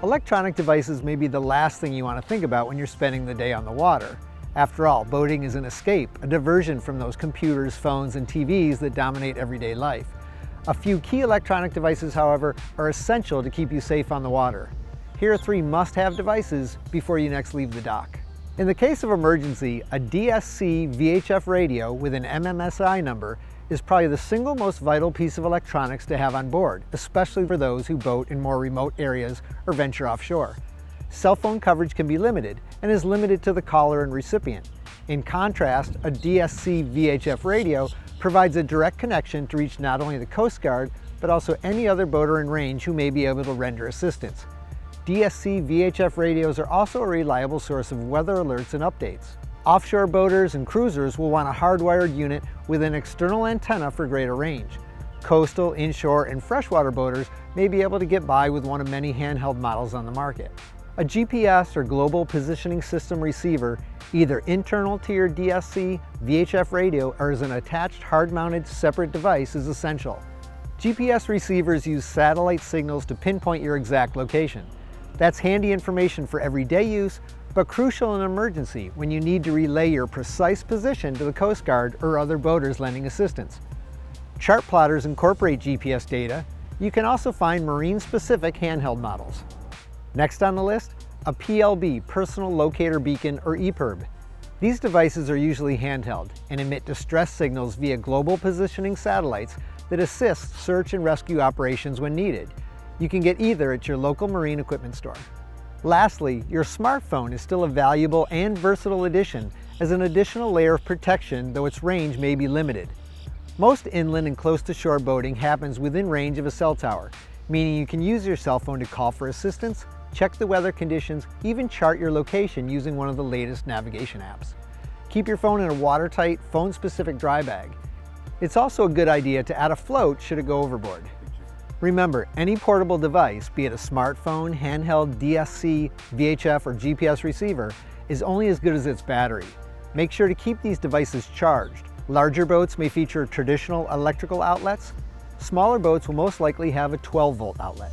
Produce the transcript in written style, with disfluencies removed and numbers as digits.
Electronic devices may be the last thing you want to think about when you're spending the day on the water. After all, boating is an escape, a diversion from those computers, phones, and TVs that dominate everyday life. A few key electronic devices, however, are essential to keep you safe on the water. Here are 3 must-have devices before you next leave the dock. In the case of emergency, a DSC VHF radio with an MMSI number is probably the single most vital piece of electronics to have on board, especially for those who boat in more remote areas or venture offshore. Cell phone coverage can be limited and is limited to the caller and recipient. In contrast, a DSC VHF radio provides a direct connection to reach not only the Coast Guard, but also any other boater in range who may be able to render assistance. DSC VHF radios are also a reliable source of weather alerts and updates. Offshore boaters and cruisers will want a hardwired unit with an external antenna for greater range. Coastal, inshore, and freshwater boaters may be able to get by with one of many handheld models on the market. A GPS or Global Positioning System receiver, either internal to your DSC VHF radio or as an attached hard-mounted separate device, is essential. GPS receivers use satellite signals to pinpoint your exact location. That's handy information for everyday use, but crucial in an emergency when you need to relay your precise position to the Coast Guard or other boaters lending assistance. Chart plotters incorporate GPS data. You can also find marine-specific handheld models. Next on the list, a PLB, Personal Locator Beacon, or EPIRB. These devices are usually handheld and emit distress signals via global positioning satellites that assist search and rescue operations when needed. You can get either at your local marine equipment store. Lastly, your smartphone is still a valuable and versatile addition as an additional layer of protection, though its range may be limited. Most inland and close-to-shore boating happens within range of a cell tower, meaning you can use your cell phone to call for assistance, check the weather conditions, even chart your location using one of the latest navigation apps. Keep your phone in a watertight, phone-specific dry bag. It's also a good idea to add a float should it go overboard. Remember, any portable device, be it a smartphone, handheld, DSC, VHF, or GPS receiver, is only as good as its battery. Make sure to keep these devices charged. Larger boats may feature traditional electrical outlets. Smaller boats will most likely have a 12-volt outlet.